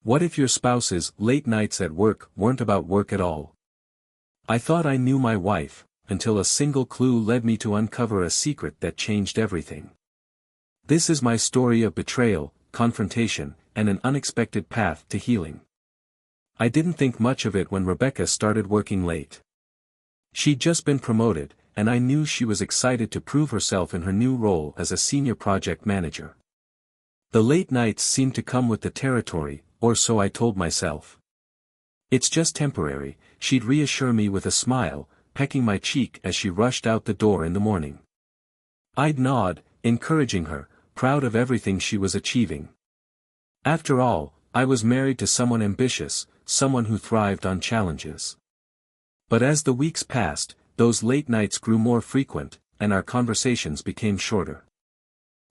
What if your spouse's late nights at work weren't about work at all? I thought I knew my wife, until a single clue led me to uncover a secret that changed everything. This is my story of betrayal, confrontation, and an unexpected path to healing. I didn't think much of it when Rebecca started working late. She'd just been promoted, and I knew she was excited to prove herself in her new role as a senior project manager. The late nights seemed to come with the territory, or so I told myself. It's just temporary, she'd reassure me with a smile, pecking my cheek as she rushed out the door in the morning. I'd nod, encouraging her, proud of everything she was achieving. After all, I was married to someone ambitious, someone who thrived on challenges. But as the weeks passed, those late nights grew more frequent, and our conversations became shorter.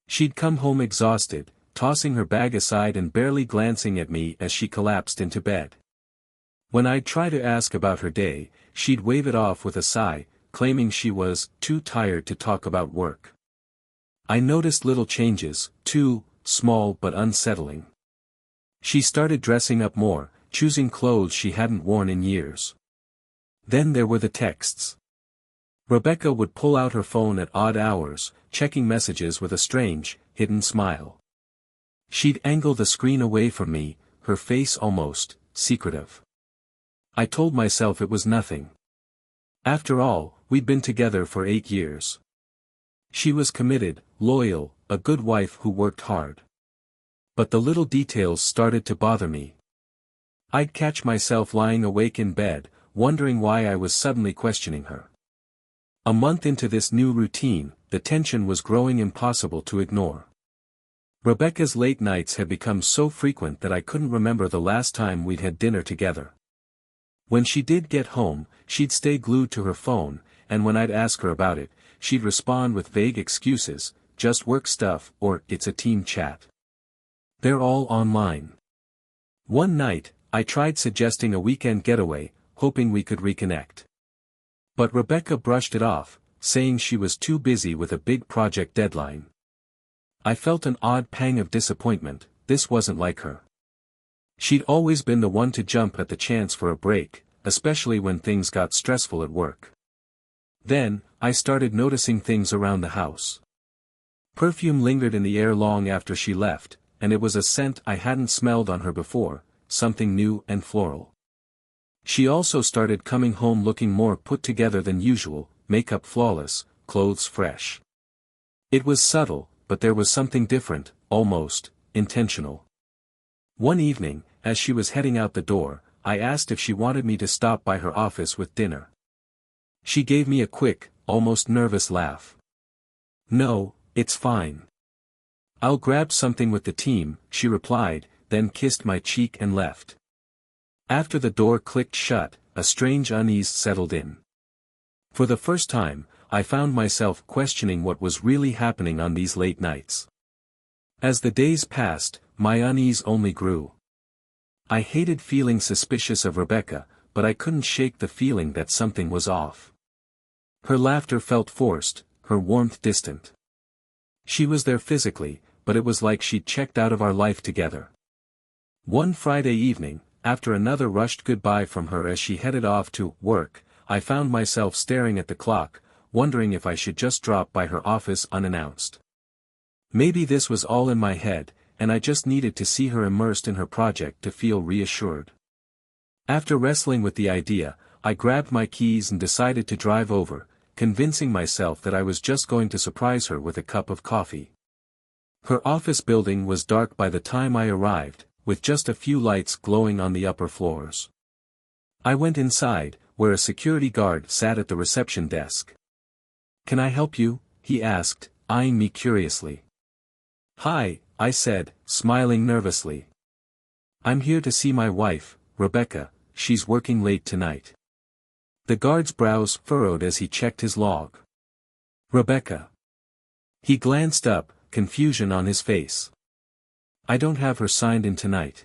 She'd come home exhausted, tossing her bag aside and barely glancing at me as she collapsed into bed. When I'd try to ask about her day, she'd wave it off with a sigh, claiming she was too tired to talk about work. I noticed little changes, too, small but unsettling. She started dressing up more, choosing clothes she hadn't worn in years. Then there were the texts. Rebecca would pull out her phone at odd hours, checking messages with a strange, hidden smile. She'd angle the screen away from me, her face almost secretive. I told myself it was nothing. After all, we'd been together for 8 years. She was committed, loyal, a good wife who worked hard. But the little details started to bother me. I'd catch myself lying awake in bed, wondering why I was suddenly questioning her. A month into this new routine, the tension was growing impossible to ignore. Rebecca's late nights had become so frequent that I couldn't remember the last time we'd had dinner together. When she did get home, she'd stay glued to her phone, and when I'd ask her about it, she'd respond with vague excuses, just work stuff or it's a team chat. They're all online. One night, I tried suggesting a weekend getaway, hoping we could reconnect. But Rebecca brushed it off, saying she was too busy with a big project deadline. I felt an odd pang of disappointment. This wasn't like her. She'd always been the one to jump at the chance for a break, especially when things got stressful at work. Then, I started noticing things around the house. Perfume lingered in the air long after she left, and it was a scent I hadn't smelled on her before, something new and floral. She also started coming home looking more put together than usual, makeup flawless, clothes fresh. It was subtle, but there was something different, almost intentional. One evening, as she was heading out the door, I asked if she wanted me to stop by her office with dinner. She gave me a quick, almost nervous laugh. "No, it's fine. I'll grab something with the team," she replied, then kissed my cheek and left. After the door clicked shut, a strange unease settled in. For the first time, I found myself questioning what was really happening on these late nights. As the days passed, my unease only grew. I hated feeling suspicious of Rebecca, but I couldn't shake the feeling that something was off. Her laughter felt forced, her warmth distant. She was there physically, but it was like she'd checked out of our life together. One Friday evening, after another rushed goodbye from her as she headed off to work, I found myself staring at the clock, wondering if I should just drop by her office unannounced. Maybe this was all in my head, and I just needed to see her immersed in her project to feel reassured. After wrestling with the idea, I grabbed my keys and decided to drive over, convincing myself that I was just going to surprise her with a cup of coffee. Her office building was dark by the time I arrived, with just a few lights glowing on the upper floors. I went inside, where a security guard sat at the reception desk. "Can I help you?" he asked, eyeing me curiously. "Hi," I said, smiling nervously. "I'm here to see my wife, Rebecca. She's working late tonight." The guard's brows furrowed as he checked his log. "Rebecca." He glanced up, confusion on his face. "I don't have her signed in tonight.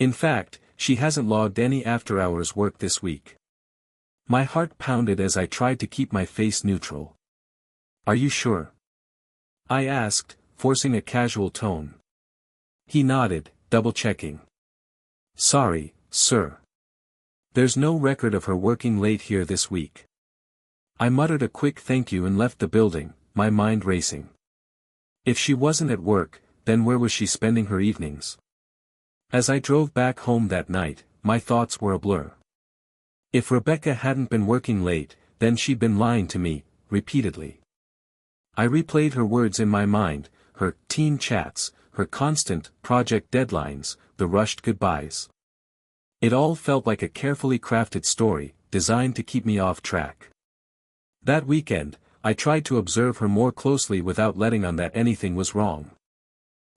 In fact, she hasn't logged any after-hours work this week." My heart pounded as I tried to keep my face neutral. "Are you sure?" I asked, forcing a casual tone. He nodded, double-checking. Sorry, sir. There's no record of her working late here this week. I muttered a quick thank you and left the building, my mind racing. If she wasn't at work, then where was she spending her evenings? As I drove back home that night, my thoughts were a blur. If Rebecca hadn't been working late, then she'd been lying to me, repeatedly. I replayed her words in my mind, her teen chats, her constant project deadlines, the rushed goodbyes. It all felt like a carefully crafted story, designed to keep me off track. That weekend, I tried to observe her more closely without letting on that anything was wrong.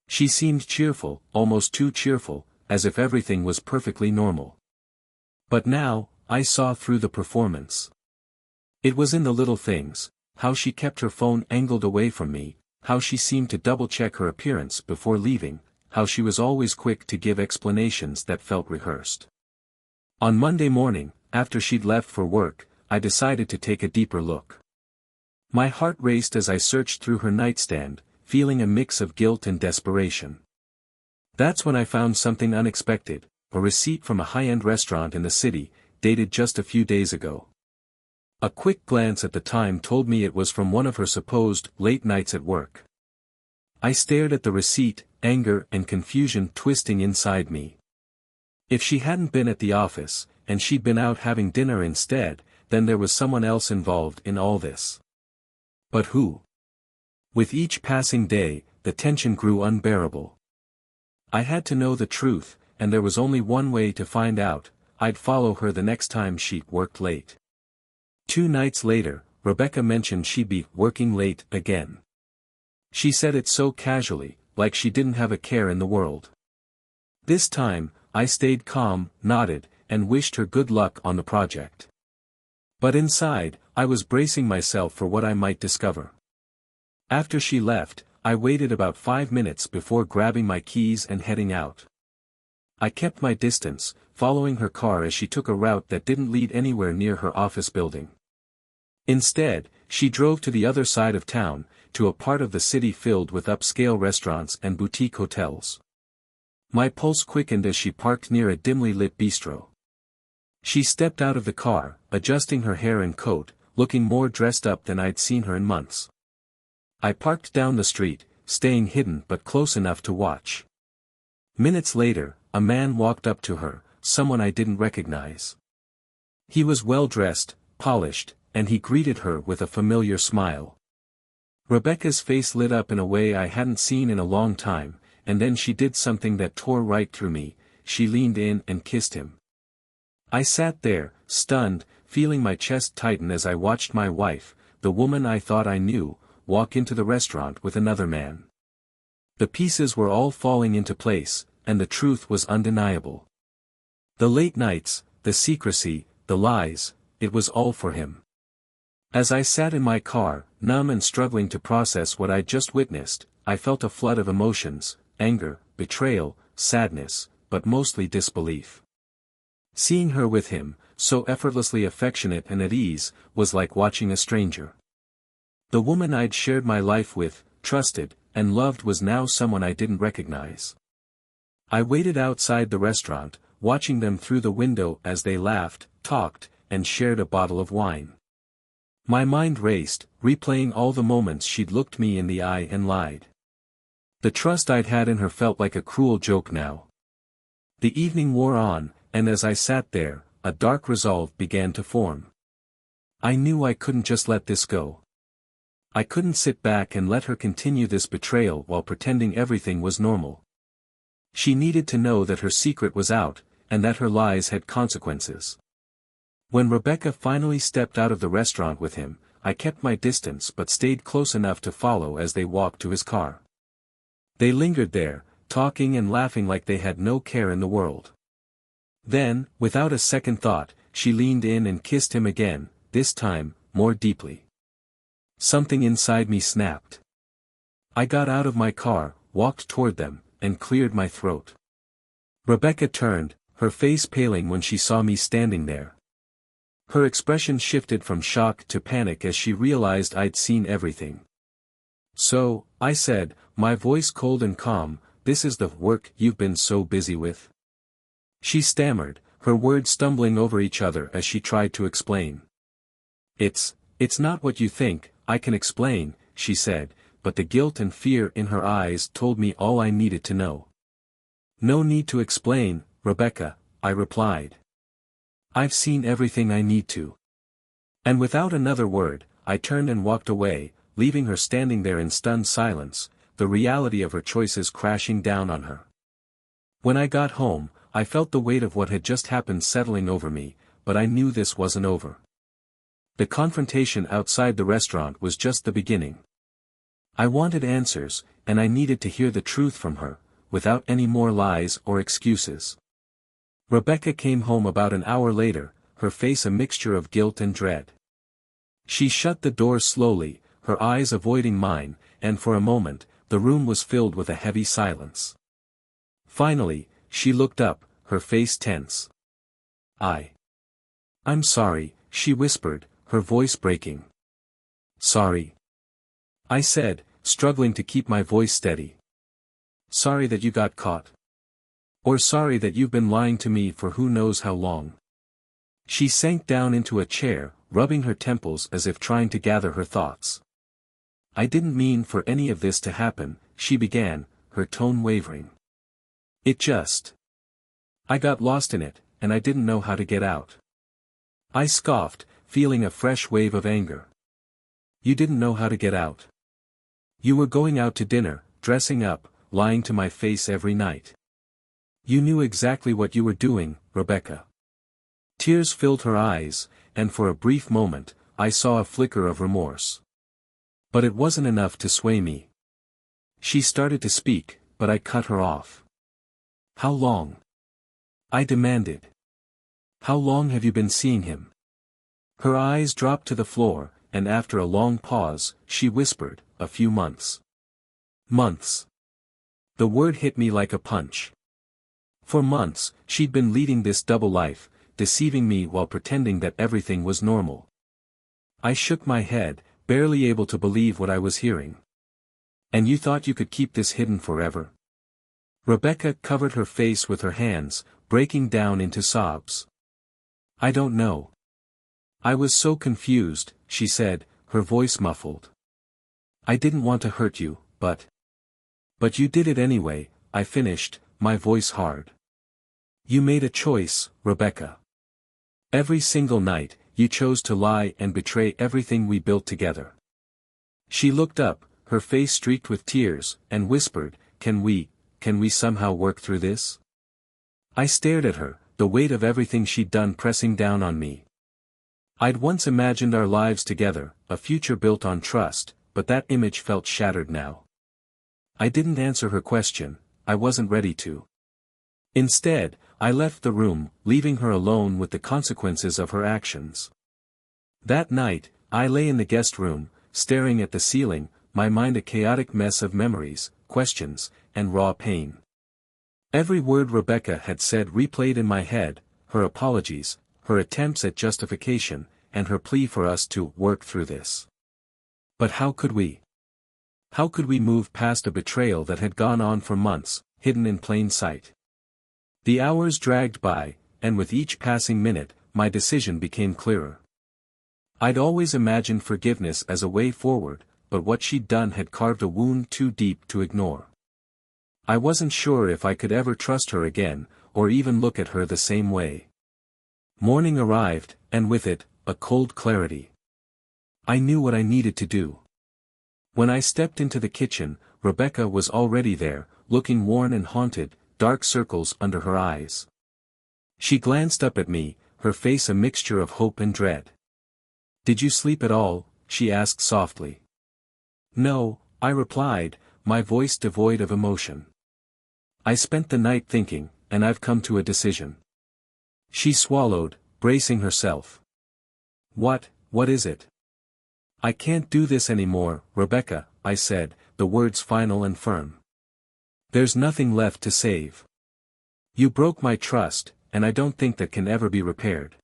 She seemed cheerful, almost too cheerful, as if everything was perfectly normal. But now, I saw through the performance. It was in the little things, how she kept her phone angled away from me, how she seemed to double-check her appearance before leaving, how she was always quick to give explanations that felt rehearsed. On Monday morning, after she'd left for work, I decided to take a deeper look. My heart raced as I searched through her nightstand, feeling a mix of guilt and desperation. That's when I found something unexpected, a receipt from a high-end restaurant in the city, dated just a few days ago. A quick glance at the time told me it was from one of her supposed late nights at work. I stared at the receipt, anger and confusion twisting inside me. If she hadn't been at the office, and she'd been out having dinner instead, then there was someone else involved in all this. But who? With each passing day, the tension grew unbearable. I had to know the truth, and there was only one way to find out. I'd follow her the next time she worked late. 2 nights later, Rebecca mentioned she'd be working late again. She said it so casually, like she didn't have a care in the world. This time, I stayed calm, nodded, and wished her good luck on the project. But inside, I was bracing myself for what I might discover. After she left, I waited about 5 minutes before grabbing my keys and heading out. I kept my distance, following her car as she took a route that didn't lead anywhere near her office building. Instead, she drove to the other side of town, to a part of the city filled with upscale restaurants and boutique hotels. My pulse quickened as she parked near a dimly lit bistro. She stepped out of the car, adjusting her hair and coat, looking more dressed up than I'd seen her in months. I parked down the street, staying hidden but close enough to watch. Minutes later, a man walked up to her, someone I didn't recognize. He was well-dressed, polished, and he greeted her with a familiar smile. Rebecca's face lit up in a way I hadn't seen in a long time, and then she did something that tore right through me. She leaned in and kissed him. I sat there, stunned, feeling my chest tighten as I watched my wife, the woman I thought I knew, walk into the restaurant with another man. The pieces were all falling into place, and the truth was undeniable. The late nights, the secrecy, the lies, it was all for him. As I sat in my car, numb and struggling to process what I'd just witnessed, I felt a flood of emotions, anger, betrayal, sadness, but mostly disbelief. Seeing her with him, so effortlessly affectionate and at ease, was like watching a stranger. The woman I'd shared my life with, trusted, and loved was now someone I didn't recognize. I waited outside the restaurant, watching them through the window as they laughed, talked, and shared a bottle of wine. My mind raced, replaying all the moments she'd looked me in the eye and lied. The trust I'd had in her felt like a cruel joke now. The evening wore on, and as I sat there, a dark resolve began to form. I knew I couldn't just let this go. I couldn't sit back and let her continue this betrayal while pretending everything was normal. She needed to know that her secret was out, and that her lies had consequences. When Rebecca finally stepped out of the restaurant with him, I kept my distance but stayed close enough to follow as they walked to his car. They lingered there, talking and laughing like they had no care in the world. Then, without a second thought, she leaned in and kissed him again, this time, more deeply. Something inside me snapped. I got out of my car, walked toward them, and cleared my throat. Rebecca turned, her face paling when she saw me standing there. Her expression shifted from shock to panic as she realized I'd seen everything. "So," I said, my voice cold and calm, "this is the work you've been so busy with?" She stammered, her words stumbling over each other as she tried to explain. It's not what you think, I can explain, she said, but the guilt and fear in her eyes told me all I needed to know. No need to explain, Rebecca, I replied. I've seen everything I need to. And without another word, I turned and walked away, leaving her standing there in stunned silence, the reality of her choices crashing down on her. When I got home, I felt the weight of what had just happened settling over me, but I knew this wasn't over. The confrontation outside the restaurant was just the beginning. I wanted answers, and I needed to hear the truth from her, without any more lies or excuses. Rebecca came home about an hour later, her face a mixture of guilt and dread. She shut the door slowly, her eyes avoiding mine, and for a moment, the room was filled with a heavy silence. Finally, she looked up, her face tense. I'm sorry, she whispered, her voice breaking. Sorry. I said, struggling to keep my voice steady. Sorry that you got caught. Or sorry that you've been lying to me for who knows how long. She sank down into a chair, rubbing her temples as if trying to gather her thoughts. I didn't mean for any of this to happen, she began, her tone wavering. I got lost in it, and I didn't know how to get out. I scoffed, feeling a fresh wave of anger. You didn't know how to get out. You were going out to dinner, dressing up, lying to my face every night. You knew exactly what you were doing, Rebecca. Tears filled her eyes, and for a brief moment, I saw a flicker of remorse. But it wasn't enough to sway me. She started to speak, but I cut her off. How long? I demanded. How long have you been seeing him? Her eyes dropped to the floor, and after a long pause, she whispered, a few months. Months. The word hit me like a punch. For months, she'd been leading this double life, deceiving me while pretending that everything was normal. I shook my head, barely able to believe what I was hearing. And you thought you could keep this hidden forever? Rebecca covered her face with her hands, breaking down into sobs. I don't know. I was so confused, she said, her voice muffled. I didn't want to hurt you, but you did it anyway, I finished, my voice hard. You made a choice, Rebecca. Every single night, you chose to lie and betray everything we built together. She looked up, her face streaked with tears, and whispered, Can we somehow work through this? I stared at her, the weight of everything she'd done pressing down on me. I'd once imagined our lives together, a future built on trust, but that image felt shattered now. I didn't answer her question, I wasn't ready to. Instead, I left the room, leaving her alone with the consequences of her actions. That night, I lay in the guest room, staring at the ceiling, my mind a chaotic mess of memories, questions, and raw pain. Every word Rebecca had said replayed in my head, her apologies, her attempts at justification, and her plea for us to work through this. But how could we? How could we move past a betrayal that had gone on for months, hidden in plain sight? The hours dragged by, and with each passing minute, my decision became clearer. I'd always imagined forgiveness as a way forward, but what she'd done had carved a wound too deep to ignore. I wasn't sure if I could ever trust her again, or even look at her the same way. Morning arrived, and with it, a cold clarity. I knew what I needed to do. When I stepped into the kitchen, Rebecca was already there, looking worn and haunted, dark circles under her eyes. She glanced up at me, her face a mixture of hope and dread. Did you sleep at all? She asked softly. No, I replied, my voice devoid of emotion. I spent the night thinking, and I've come to a decision. She swallowed, bracing herself. What is it? I can't do this anymore, Rebecca, I said, the words final and firm. There's nothing left to save. You broke my trust, and I don't think that can ever be repaired.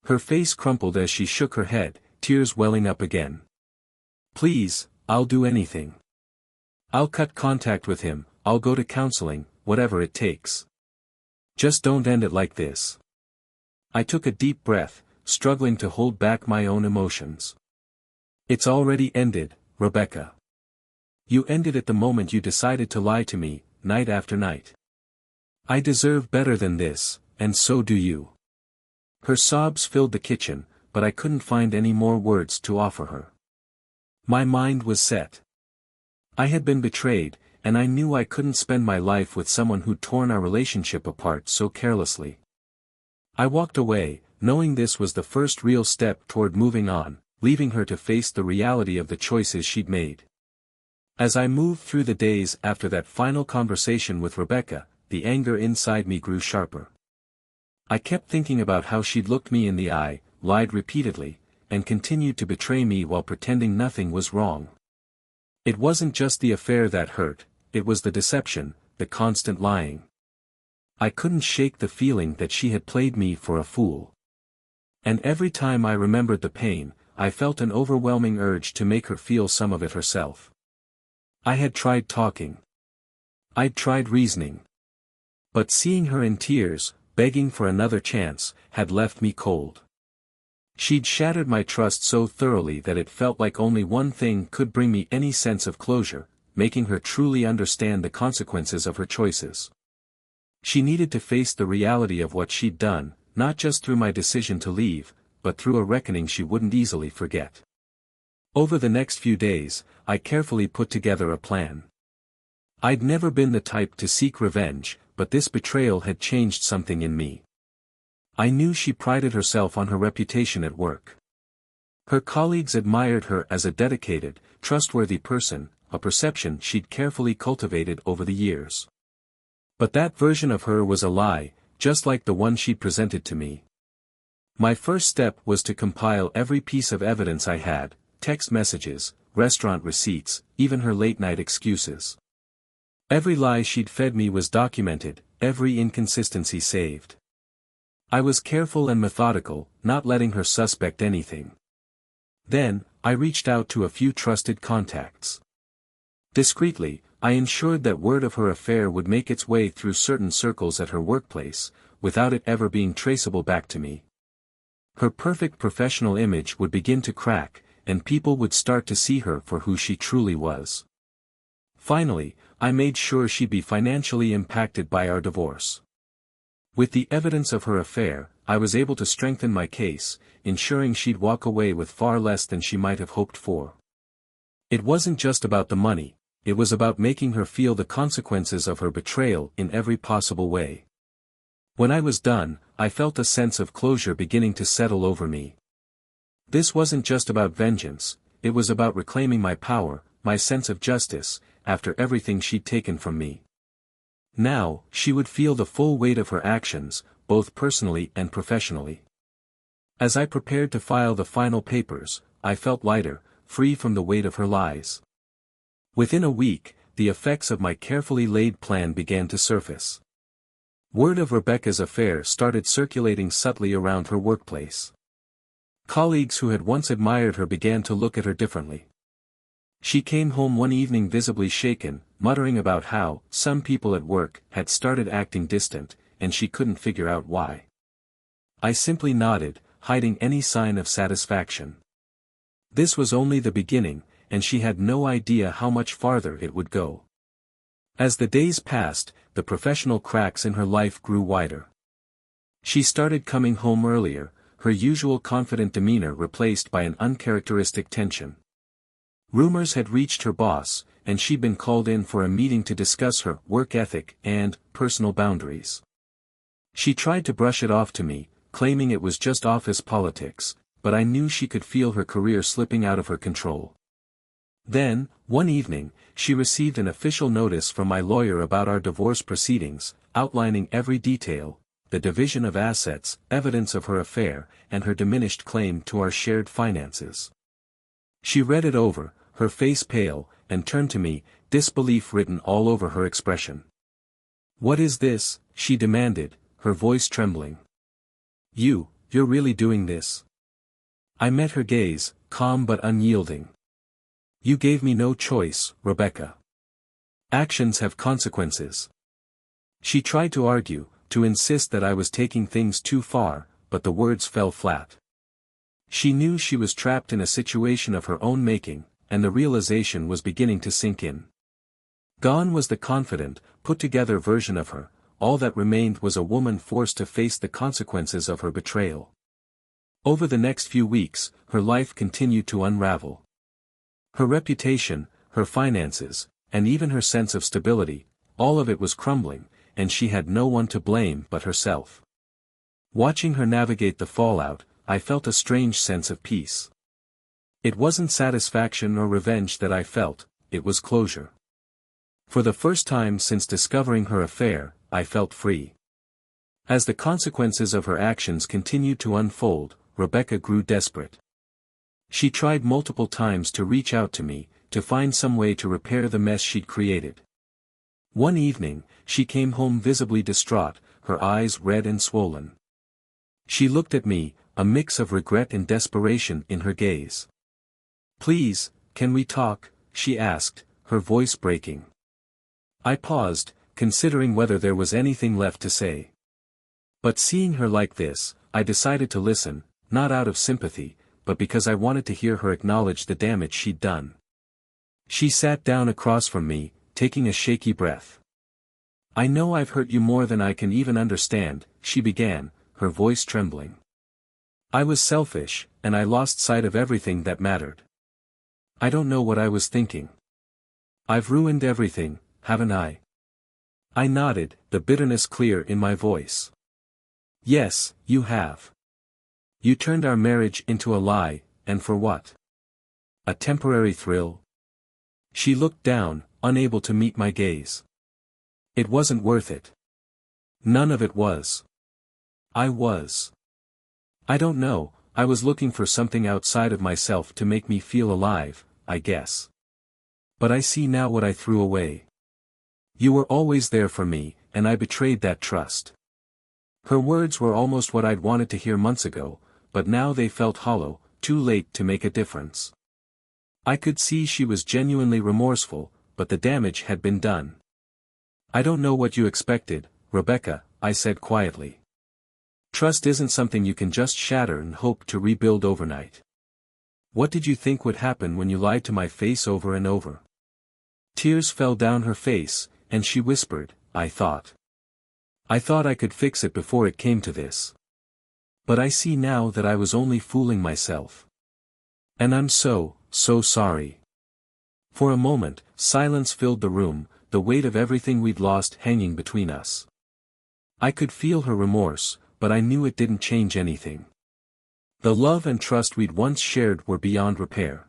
Her face crumpled as she shook her head, tears welling up again. Please, I'll do anything. I'll cut contact with him, I'll go to counseling, whatever it takes. Just don't end it like this. I took a deep breath, struggling to hold back my own emotions. It's already ended, Rebecca. You ended it the moment you decided to lie to me, night after night. I deserve better than this, and so do you. Her sobs filled the kitchen, but I couldn't find any more words to offer her. My mind was set. I had been betrayed, and I knew I couldn't spend my life with someone who'd torn our relationship apart so carelessly. I walked away, knowing this was the first real step toward moving on, leaving her to face the reality of the choices she'd made. As I moved through the days after that final conversation with Rebecca, the anger inside me grew sharper. I kept thinking about how she'd looked me in the eye, lied repeatedly, and continued to betray me while pretending nothing was wrong. It wasn't just the affair that hurt, it was the deception, the constant lying. I couldn't shake the feeling that she had played me for a fool. And every time I remembered the pain, I felt an overwhelming urge to make her feel some of it herself. I had tried talking. I'd tried reasoning. But seeing her in tears, begging for another chance, had left me cold. She'd shattered my trust so thoroughly that it felt like only one thing could bring me any sense of closure, making her truly understand the consequences of her choices. She needed to face the reality of what she'd done, not just through my decision to leave, but through a reckoning she wouldn't easily forget. Over the next few days, I carefully put together a plan. I'd never been the type to seek revenge, but this betrayal had changed something in me. I knew she prided herself on her reputation at work. Her colleagues admired her as a dedicated, trustworthy person, a perception she'd carefully cultivated over the years. But that version of her was a lie, just like the one she'd presented to me. My first step was to compile every piece of evidence I had, text messages, restaurant receipts, even her late-night excuses. Every lie she'd fed me was documented, every inconsistency saved. I was careful and methodical, not letting her suspect anything. Then, I reached out to a few trusted contacts. Discreetly, I ensured that word of her affair would make its way through certain circles at her workplace, without it ever being traceable back to me. Her perfect professional image would begin to crack, and people would start to see her for who she truly was. Finally, I made sure she'd be financially impacted by our divorce. With the evidence of her affair, I was able to strengthen my case, ensuring she'd walk away with far less than she might have hoped for. It wasn't just about the money, it was about making her feel the consequences of her betrayal in every possible way. When I was done, I felt a sense of closure beginning to settle over me. This wasn't just about vengeance, it was about reclaiming my power, my sense of justice, after everything she'd taken from me. Now, she would feel the full weight of her actions, both personally and professionally. As I prepared to file the final papers, I felt lighter, free from the weight of her lies. Within a week, the effects of my carefully laid plan began to surface. Word of Rebecca's affair started circulating subtly around her workplace. Colleagues who had once admired her began to look at her differently. She came home one evening visibly shaken, muttering about how some people at work had started acting distant, and she couldn't figure out why. I simply nodded, hiding any sign of satisfaction. This was only the beginning, and she had no idea how much farther it would go. As the days passed, the professional cracks in her life grew wider. She started coming home earlier, her usual confident demeanor replaced by an uncharacteristic tension. Rumors had reached her boss, and she'd been called in for a meeting to discuss her work ethic and personal boundaries. She tried to brush it off to me, claiming it was just office politics, but I knew she could feel her career slipping out of her control. Then, one evening, she received an official notice from my lawyer about our divorce proceedings, outlining every detail, the division of assets, evidence of her affair, and her diminished claim to our shared finances. She read it over, her face pale, and turned to me, disbelief written all over her expression. "What is this?" she demanded, her voice trembling. You're really doing this?" I met her gaze, calm but unyielding. "You gave me no choice, Rebecca. Actions have consequences." She tried to argue, to insist that I was taking things too far, but the words fell flat. She knew she was trapped in a situation of her own making, and the realization was beginning to sink in. Gone was the confident, put-together version of her. All that remained was a woman forced to face the consequences of her betrayal. Over the next few weeks, her life continued to unravel. Her reputation, her finances, and even her sense of stability, all of it was crumbling, and she had no one to blame but herself. Watching her navigate the fallout, I felt a strange sense of peace. It wasn't satisfaction or revenge that I felt, it was closure. For the first time since discovering her affair, I felt free. As the consequences of her actions continued to unfold, Rebecca grew desperate. She tried multiple times to reach out to me, to find some way to repair the mess she'd created. One evening, she came home visibly distraught, her eyes red and swollen. She looked at me, a mix of regret and desperation in her gaze. "Please, can we talk?" she asked, her voice breaking. I paused, considering whether there was anything left to say. But seeing her like this, I decided to listen, not out of sympathy, but because I wanted to hear her acknowledge the damage she'd done. She sat down across from me, taking a shaky breath. "I know I've hurt you more than I can even understand," she began, her voice trembling. "I was selfish, and I lost sight of everything that mattered. I don't know what I was thinking. I've ruined everything, haven't I?" I nodded, the bitterness clear in my voice. "Yes, you have. You turned our marriage into a lie, and for what? A temporary thrill?" She looked down, unable to meet my gaze. "It wasn't worth it. None of it was. I don't know, I was looking for something outside of myself to make me feel alive, I guess. But I see now what I threw away. You were always there for me, and I betrayed that trust." Her words were almost what I'd wanted to hear months ago, but now they felt hollow, too late to make a difference. I could see she was genuinely remorseful, but the damage had been done. "I don't know what you expected, Rebecca," I said quietly. "Trust isn't something you can just shatter and hope to rebuild overnight. What did you think would happen when you lied to my face over and over?" Tears fell down her face, and she whispered, I thought I could fix it before it came to this. But I see now that I was only fooling myself. And I'm so sorry." For a moment, silence filled the room, the weight of everything we'd lost hanging between us. I could feel her remorse, but I knew it didn't change anything. The love and trust we'd once shared were beyond repair.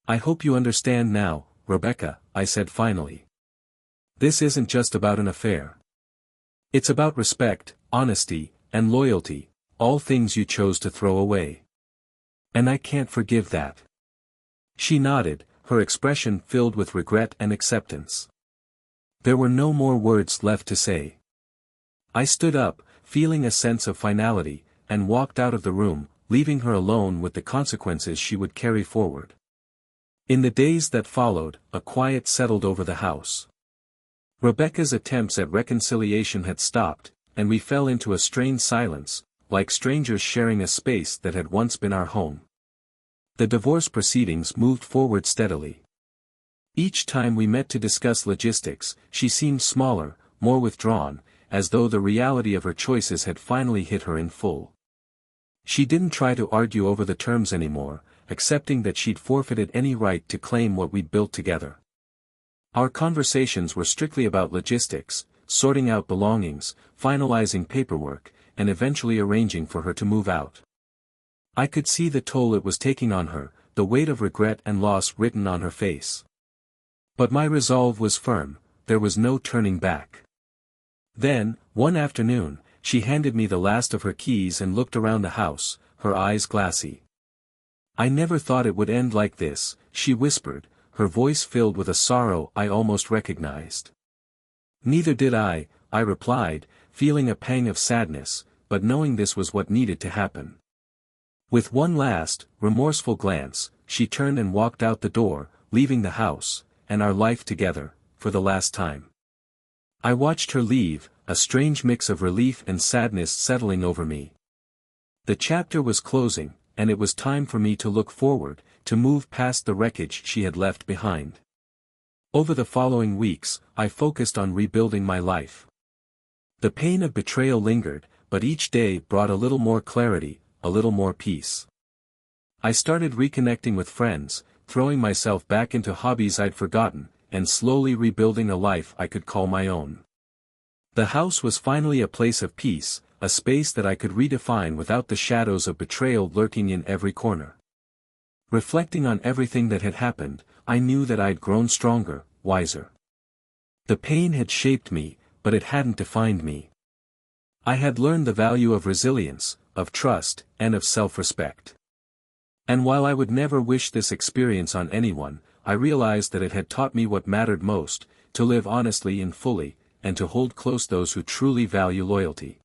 "I hope you understand now, Rebecca," I said finally. "This isn't just about an affair. It's about respect, honesty, and loyalty, all things you chose to throw away. And I can't forgive that." She nodded, her expression filled with regret and acceptance. There were no more words left to say. I stood up, feeling a sense of finality, and walked out of the room, leaving her alone with the consequences she would carry forward. In the days that followed, a quiet settled over the house. Rebecca's attempts at reconciliation had stopped, and we fell into a strained silence, like strangers sharing a space that had once been our home. The divorce proceedings moved forward steadily. Each time we met to discuss logistics, she seemed smaller, more withdrawn, as though the reality of her choices had finally hit her in full. She didn't try to argue over the terms anymore, accepting that she'd forfeited any right to claim what we'd built together. Our conversations were strictly about logistics, sorting out belongings, finalizing paperwork, and eventually arranging for her to move out. I could see the toll it was taking on her, the weight of regret and loss written on her face. But my resolve was firm, there was no turning back. Then, one afternoon, she handed me the last of her keys and looked around the house, her eyes glassy. "I never thought it would end like this," she whispered, her voice filled with a sorrow I almost recognized. "Neither did I," I replied, feeling a pang of sadness, but knowing this was what needed to happen. With one last, remorseful glance, she turned and walked out the door, leaving the house, and our life together, for the last time. I watched her leave, a strange mix of relief and sadness settling over me. The chapter was closing, and it was time for me to look forward, to move past the wreckage she had left behind. Over the following weeks, I focused on rebuilding my life. The pain of betrayal lingered, but each day brought a little more clarity, a little more peace. I started reconnecting with friends, throwing myself back into hobbies I'd forgotten, and slowly rebuilding a life I could call my own. The house was finally a place of peace, a space that I could redefine without the shadows of betrayal lurking in every corner. Reflecting on everything that had happened, I knew that I'd grown stronger, wiser. The pain had shaped me, but it hadn't defined me. I had learned the value of resilience, of trust, and of self-respect. And while I would never wish this experience on anyone, I realized that it had taught me what mattered most, to live honestly and fully, and to hold close those who truly value loyalty.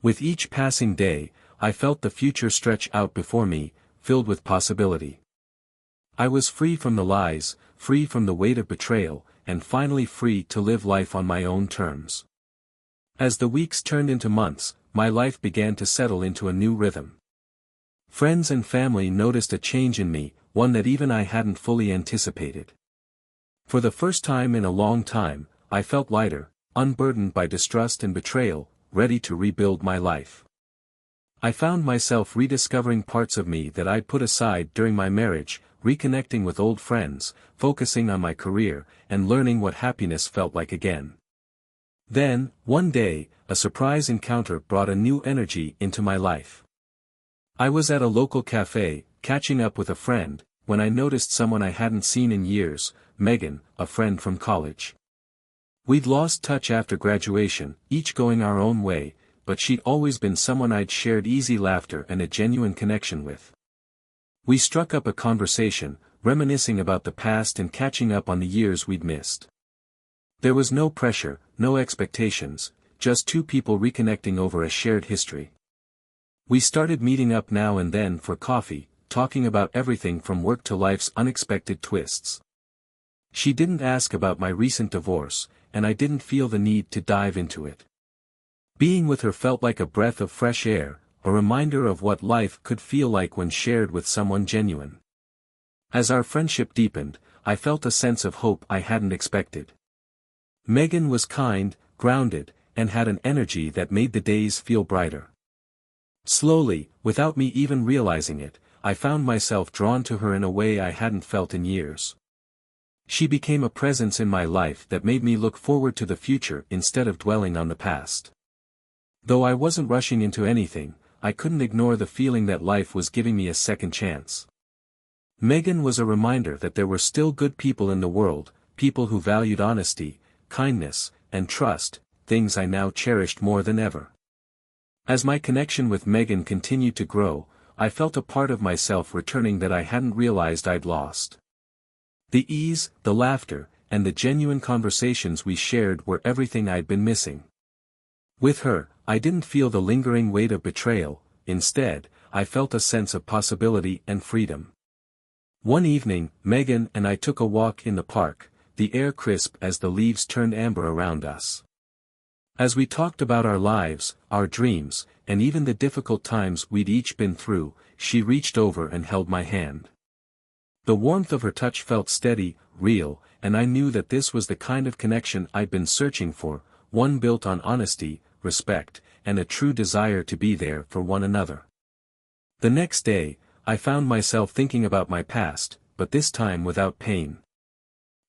With each passing day, I felt the future stretch out before me, filled with possibility. I was free from the lies, free from the weight of betrayal, and finally free to live life on my own terms. As the weeks turned into months, my life began to settle into a new rhythm. Friends and family noticed a change in me, one that even I hadn't fully anticipated. For the first time in a long time, I felt lighter, unburdened by distrust and betrayal, ready to rebuild my life. I found myself rediscovering parts of me that I'd put aside during my marriage, reconnecting with old friends, focusing on my career, and learning what happiness felt like again. Then, one day, a surprise encounter brought a new energy into my life. I was at a local cafe, catching up with a friend, when I noticed someone I hadn't seen in years, Megan, a friend from college. We'd lost touch after graduation, each going our own way, but she'd always been someone I'd shared easy laughter and a genuine connection with. We struck up a conversation, reminiscing about the past and catching up on the years we'd missed. There was no pressure, no expectations, just two people reconnecting over a shared history. We started meeting up now and then for coffee, talking about everything from work to life's unexpected twists. She didn't ask about my recent divorce, and I didn't feel the need to dive into it. Being with her felt like a breath of fresh air, a reminder of what life could feel like when shared with someone genuine. As our friendship deepened, I felt a sense of hope I hadn't expected. Megan was kind, grounded, and had an energy that made the days feel brighter. Slowly, without me even realizing it, I found myself drawn to her in a way I hadn't felt in years. She became a presence in my life that made me look forward to the future instead of dwelling on the past. Though I wasn't rushing into anything, I couldn't ignore the feeling that life was giving me a second chance. Megan was a reminder that there were still good people in the world, people who valued honesty, kindness, and trust, things I now cherished more than ever. As my connection with Megan continued to grow, I felt a part of myself returning that I hadn't realized I'd lost. The ease, the laughter, and the genuine conversations we shared were everything I'd been missing. With her, I didn't feel the lingering weight of betrayal, instead, I felt a sense of possibility and freedom. One evening, Megan and I took a walk in the park, the air crisp as the leaves turned amber around us. As we talked about our lives, our dreams, and even the difficult times we'd each been through, she reached over and held my hand. The warmth of her touch felt steady, real, and I knew that this was the kind of connection I'd been searching for, one built on honesty, respect, and a true desire to be there for one another. The next day, I found myself thinking about my past, but this time without pain.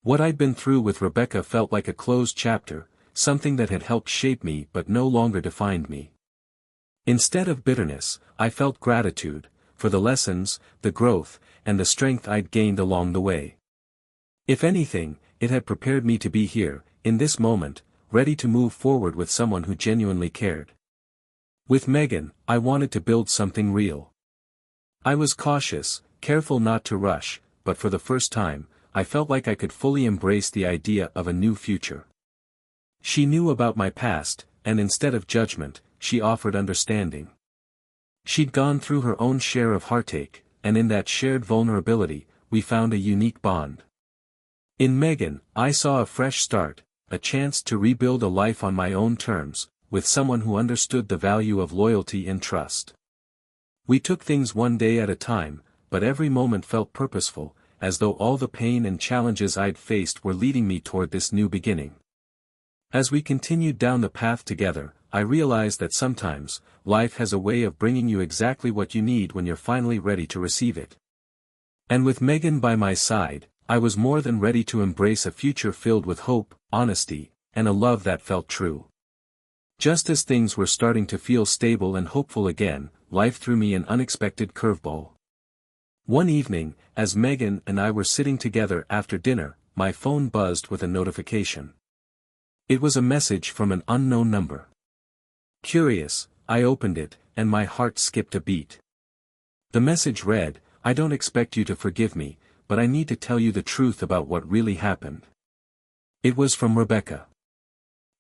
What I'd been through with Rebecca felt like a closed chapter, something that had helped shape me but no longer defined me. Instead of bitterness, I felt gratitude, for the lessons, the growth, and the strength I'd gained along the way. If anything, it had prepared me to be here, in this moment, ready to move forward with someone who genuinely cared. With Megan, I wanted to build something real. I was cautious, careful not to rush, but for the first time, I felt like I could fully embrace the idea of a new future. She knew about my past, and instead of judgment, she offered understanding. She'd gone through her own share of heartache, and in that shared vulnerability, we found a unique bond. In Megan, I saw a fresh start, a chance to rebuild a life on my own terms, with someone who understood the value of loyalty and trust. We took things one day at a time, but every moment felt purposeful, as though all the pain and challenges I'd faced were leading me toward this new beginning. As we continued down the path together, I realized that sometimes, life has a way of bringing you exactly what you need when you're finally ready to receive it. And with Megan by my side, I was more than ready to embrace a future filled with hope, honesty, and a love that felt true. Just as things were starting to feel stable and hopeful again, life threw me an unexpected curveball. One evening, as Megan and I were sitting together after dinner, my phone buzzed with a notification. It was a message from an unknown number. Curious, I opened it, and my heart skipped a beat. The message read, "I don't expect you to forgive me, but I need to tell you the truth about what really happened." It was from Rebecca.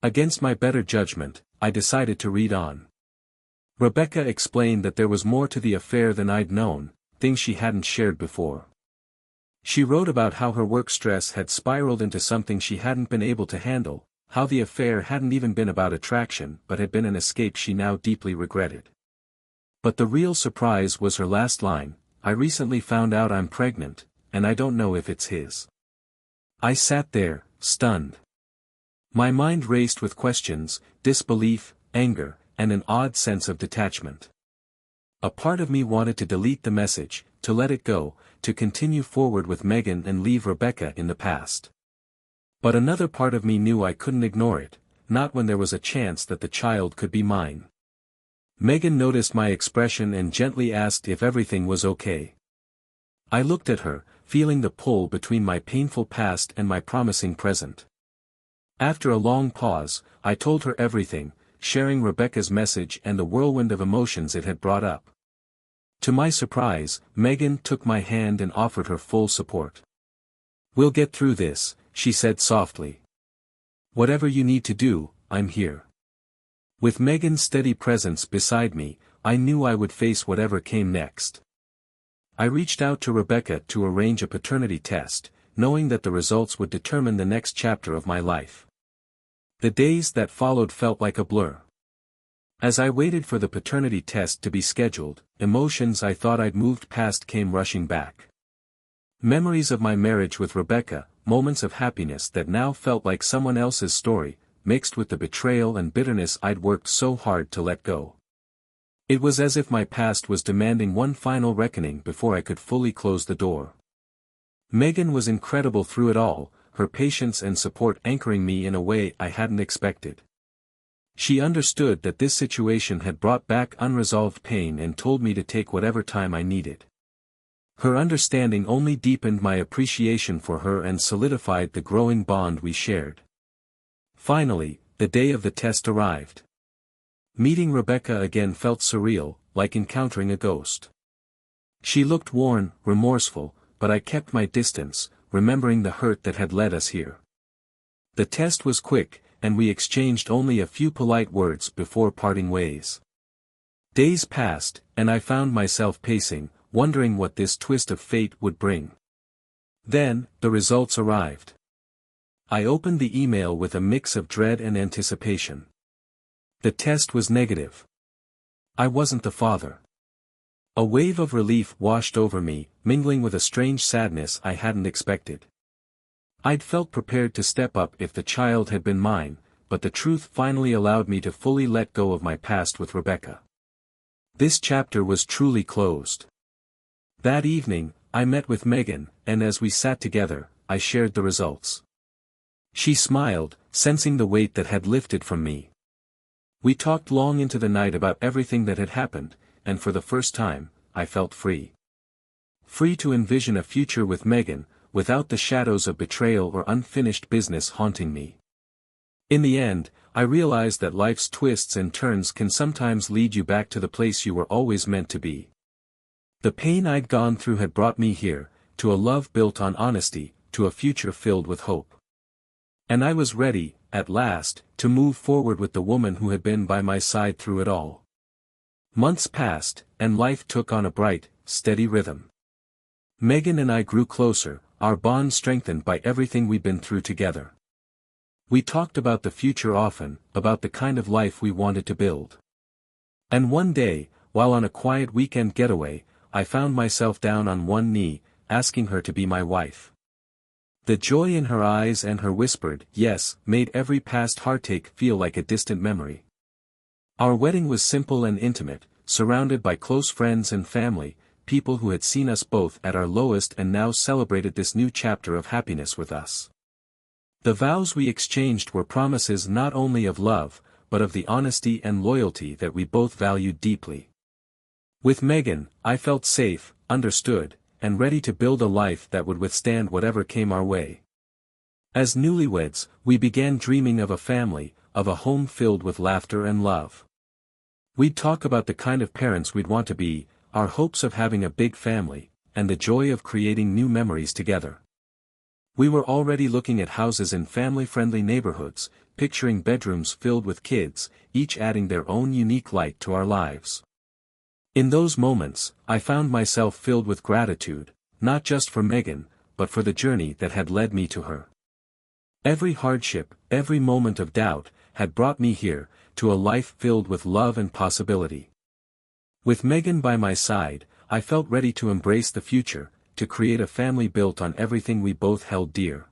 Against my better judgment, I decided to read on. Rebecca explained that there was more to the affair than I'd known, things she hadn't shared before. She wrote about how her work stress had spiraled into something she hadn't been able to handle, how the affair hadn't even been about attraction but had been an escape she now deeply regretted. But the real surprise was her last line, "I recently found out I'm pregnant, and I don't know if it's his." I sat there, stunned. My mind raced with questions, disbelief, anger, and an odd sense of detachment. A part of me wanted to delete the message, to let it go, to continue forward with Megan and leave Rebecca in the past. But another part of me knew I couldn't ignore it, not when there was a chance that the child could be mine. Megan noticed my expression and gently asked if everything was okay. I looked at her, feeling the pull between my painful past and my promising present. After a long pause, I told her everything, sharing Rebecca's message and the whirlwind of emotions it had brought up. To my surprise, Megan took my hand and offered her full support. "We'll get through this," she said softly. "Whatever you need to do, I'm here." With Megan's steady presence beside me, I knew I would face whatever came next. I reached out to Rebecca to arrange a paternity test, knowing that the results would determine the next chapter of my life. The days that followed felt like a blur. As I waited for the paternity test to be scheduled, emotions I thought I'd moved past came rushing back. Memories of my marriage with Rebecca, moments of happiness that now felt like someone else's story, mixed with the betrayal and bitterness I'd worked so hard to let go. It was as if my past was demanding one final reckoning before I could fully close the door. Megan was incredible through it all, her patience and support anchoring me in a way I hadn't expected. She understood that this situation had brought back unresolved pain and told me to take whatever time I needed. Her understanding only deepened my appreciation for her and solidified the growing bond we shared. Finally, the day of the test arrived. Meeting Rebecca again felt surreal, like encountering a ghost. She looked worn, remorseful, but I kept my distance, remembering the hurt that had led us here. The test was quick, and we exchanged only a few polite words before parting ways. Days passed, and I found myself pacing, wondering what this twist of fate would bring. Then, the results arrived. I opened the email with a mix of dread and anticipation. The test was negative. I wasn't the father. A wave of relief washed over me, mingling with a strange sadness I hadn't expected. I'd felt prepared to step up if the child had been mine, but the truth finally allowed me to fully let go of my past with Rebecca. This chapter was truly closed. That evening, I met with Megan, and as we sat together, I shared the results. She smiled, sensing the weight that had lifted from me. We talked long into the night about everything that had happened, and for the first time, I felt free. Free to envision a future with Megan, without the shadows of betrayal or unfinished business haunting me. In the end, I realized that life's twists and turns can sometimes lead you back to the place you were always meant to be. The pain I'd gone through had brought me here, to a love built on honesty, to a future filled with hope. And I was ready, at last, to move forward with the woman who had been by my side through it all. Months passed, and life took on a bright, steady rhythm. Megan and I grew closer, our bond strengthened by everything we'd been through together. We talked about the future often, about the kind of life we wanted to build. And one day, while on a quiet weekend getaway, I found myself down on one knee, asking her to be my wife. The joy in her eyes and her whispered yes made every past heartache feel like a distant memory. Our wedding was simple and intimate, surrounded by close friends and family, people who had seen us both at our lowest and now celebrated this new chapter of happiness with us. The vows we exchanged were promises not only of love, but of the honesty and loyalty that we both valued deeply. With Megan, I felt safe, understood, and ready to build a life that would withstand whatever came our way. As newlyweds, we began dreaming of a family, of a home filled with laughter and love. We'd talk about the kind of parents we'd want to be, our hopes of having a big family, and the joy of creating new memories together. We were already looking at houses in family-friendly neighborhoods, picturing bedrooms filled with kids, each adding their own unique light to our lives. In those moments, I found myself filled with gratitude, not just for Megan, but for the journey that had led me to her. Every hardship, every moment of doubt, had brought me here, to a life filled with love and possibility. With Megan by my side, I felt ready to embrace the future, to create a family built on everything we both held dear.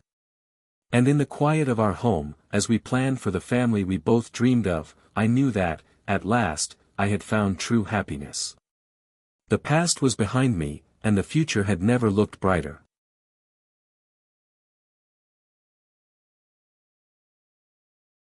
And in the quiet of our home, as we planned for the family we both dreamed of, I knew that, at last, I had found true happiness. The past was behind me, and the future had never looked brighter.